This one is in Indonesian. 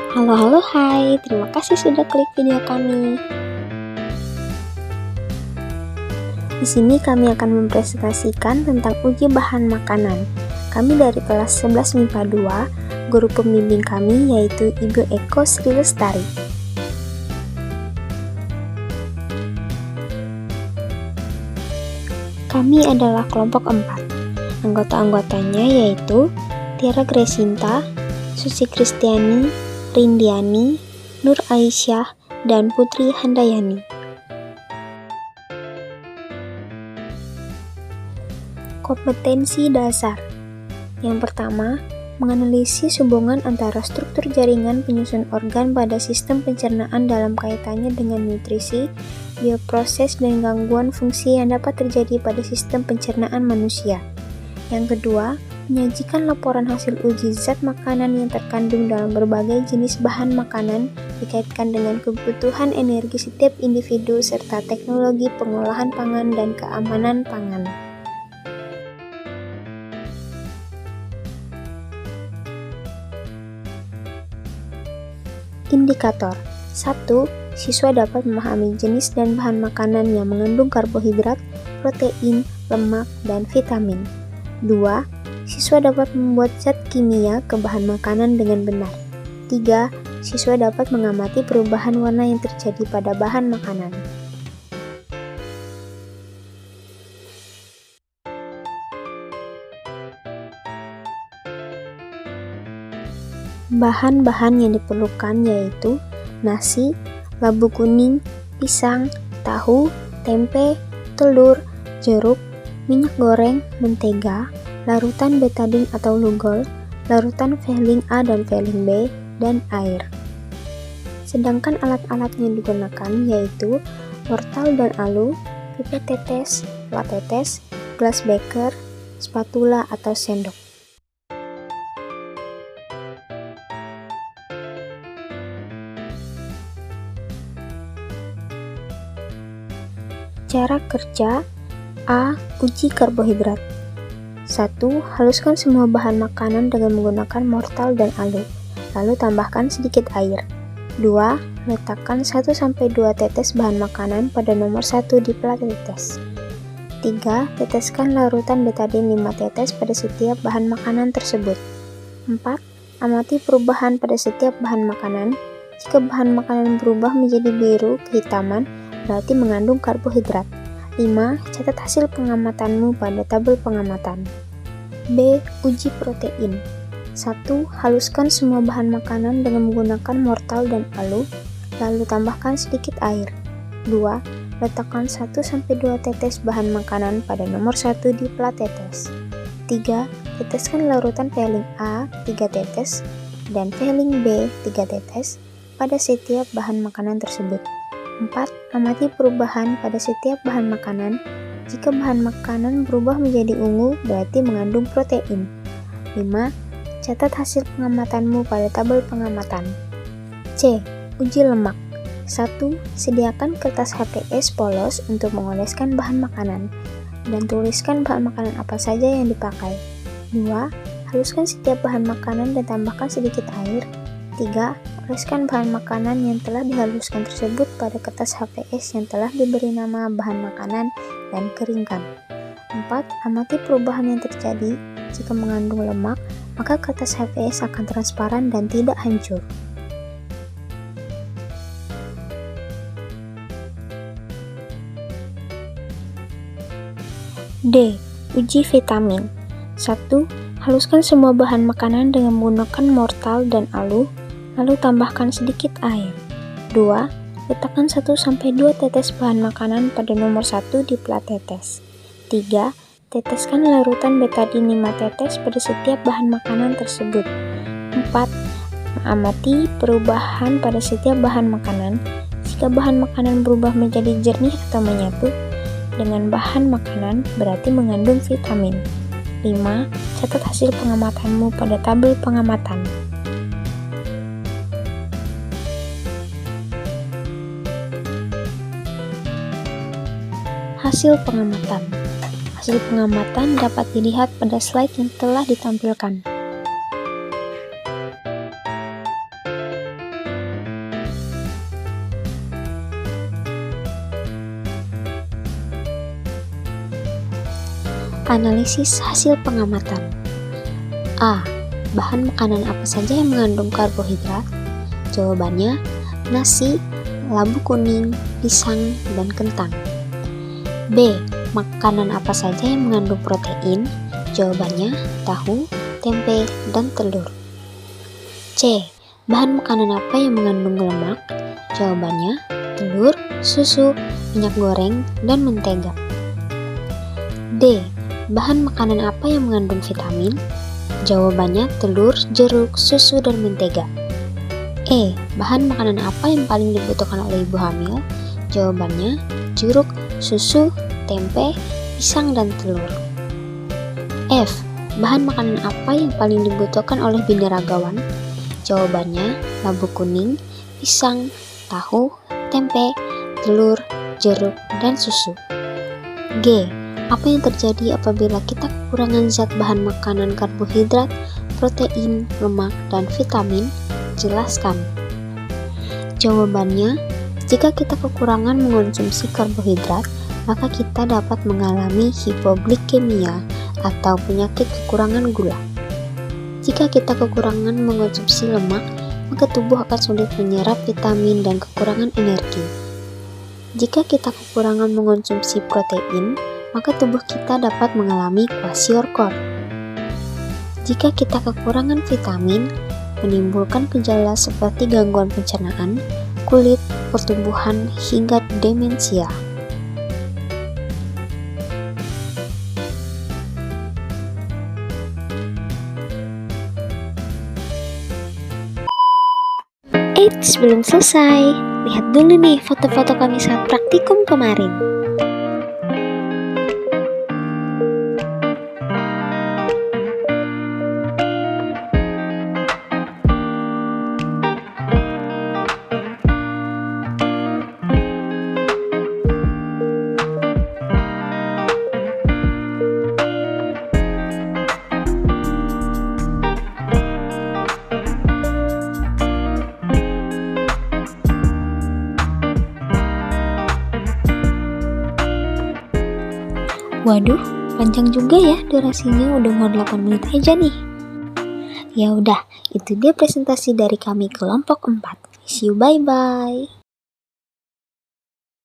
Halo, hai. Terima kasih sudah klik video kami. Di sini kami akan mempresentasikan tentang uji bahan makanan. Kami dari kelas 11 MIPA 2, guru pembimbing kami yaitu Ibu Eko Sri Lestari. Kami adalah kelompok 4. Anggota-anggotanya yaitu Tiara Gresinta, Susi Kristiani, Rindiani, Nur Aisyah, dan Putri Handayani. Kompetensi dasar. Yang pertama, menganalisis hubungan antara struktur jaringan penyusun organ pada sistem pencernaan dalam kaitannya dengan nutrisi, bioproses, dan gangguan fungsi yang dapat terjadi pada sistem pencernaan manusia. Yang kedua, menyajikan laporan hasil uji zat makanan yang terkandung dalam berbagai jenis bahan makanan dikaitkan dengan kebutuhan energi setiap individu serta teknologi pengolahan pangan dan keamanan pangan. Indikator 1. Siswa dapat memahami jenis dan bahan makanan yang mengandung karbohidrat, protein, lemak, dan vitamin. 2. Siswa dapat membuat zat kimia ke bahan makanan dengan benar. 3. Siswa dapat mengamati perubahan warna yang terjadi pada bahan makanan. Bahan-bahan yang diperlukan yaitu nasi, labu kuning, pisang, tahu, tempe, telur, jeruk, minyak goreng, mentega, larutan betadine atau lugol, larutan Velling A dan Velling B, dan air. Sedangkan alat-alat yang digunakan yaitu wortel dan alu, pipet tetes, plat tetes, gelas beker, spatula atau sendok. Cara kerja A. Uji karbohidrat. 1. Haluskan semua bahan makanan dengan menggunakan mortal dan alu, lalu tambahkan sedikit air. 2. Letakkan 1-2 tetes bahan makanan pada nomor 1 di plat tetes. 3. Teteskan larutan betadine 5 tetes pada setiap bahan makanan tersebut. 4. Amati perubahan pada setiap bahan makanan. Jika bahan makanan berubah menjadi biru kehitaman, berarti mengandung karbohidrat. 5. Catat hasil pengamatanmu pada tabel pengamatan. B. Uji protein. 1. Haluskan semua bahan makanan dengan menggunakan mortal dan alu, lalu tambahkan sedikit air. 2. Letakkan 1-2 tetes bahan makanan pada nomor 1 di plat tetes. 3. Teteskan larutan Velling A 3 tetes dan Velling B 3 tetes pada setiap bahan makanan tersebut. 4. Amati perubahan pada setiap bahan makanan. Jika bahan makanan berubah menjadi ungu, berarti mengandung protein. 5. Catat hasil pengamatanmu pada tabel pengamatan. C. Uji lemak. 1. Sediakan kertas HPS polos untuk mengoleskan bahan makanan, dan tuliskan bahan makanan apa saja yang dipakai. 2. Haluskan setiap bahan makanan dan tambahkan sedikit air. 3. Oleskan bahan makanan yang telah dihaluskan tersebut pada kertas HPS yang telah diberi nama bahan makanan dan keringkan. 4. Amati perubahan yang terjadi. Jika mengandung lemak, maka kertas HPS akan transparan dan tidak hancur. D. Uji vitamin. 1. Haluskan semua bahan makanan dengan menggunakan mortal dan alu, lalu tambahkan sedikit air. 2. Letakkan 1-2 tetes bahan makanan pada nomor 1 di plat tetes. 3. Teteskan larutan betadine 5 tetes pada setiap bahan makanan tersebut. 4. Amati perubahan pada setiap bahan makanan. Jika bahan makanan berubah menjadi jernih atau menyatu dengan bahan makanan, berarti mengandung vitamin. 5. Catat hasil pengamatanmu pada tabel pengamatan. Hasil pengamatan. Hasil pengamatan dapat dilihat pada slide yang telah ditampilkan. Analisis hasil pengamatan. A. Bahan makanan apa saja yang mengandung karbohidrat? Jawabannya, nasi, labu kuning, pisang, dan kentang. B. Makanan apa saja yang mengandung protein? Jawabannya, tahu, tempe, dan telur. C. Bahan makanan apa yang mengandung lemak? Jawabannya, telur, susu, minyak goreng, dan mentega. D. Bahan makanan apa yang mengandung vitamin? Jawabannya, telur, jeruk, susu, dan mentega. E. Bahan makanan apa yang paling dibutuhkan oleh ibu hamil? Jawabannya, jeruk, susu, tempe, pisang, dan telur. F. Bahan makanan apa yang paling dibutuhkan oleh binaragawan? Jawabannya, labu kuning, pisang, tahu, tempe, telur, jeruk, dan susu. G. Apa yang terjadi apabila kita kekurangan zat bahan makanan karbohidrat, protein, lemak, dan vitamin? Jelaskan. Jawabannya, jika kita kekurangan mengonsumsi karbohidrat, maka kita dapat mengalami hipoglikemia atau penyakit kekurangan gula. Jika kita kekurangan mengonsumsi lemak, maka tubuh akan sulit menyerap vitamin dan kekurangan energi. Jika kita kekurangan mengonsumsi protein, maka tubuh kita dapat mengalami kwashiorkor. Jika kita kekurangan vitamin, menimbulkan gejala seperti gangguan pencernaan, kulit, pertumbuhan, hingga demensia. Eits, belum selesai. Lihat dulu nih foto-foto kami saat praktikum kemarin. Waduh, panjang juga ya durasinya, udah mau 8 menit aja nih. Ya udah, itu dia presentasi dari kami kelompok 4. See you, bye-bye.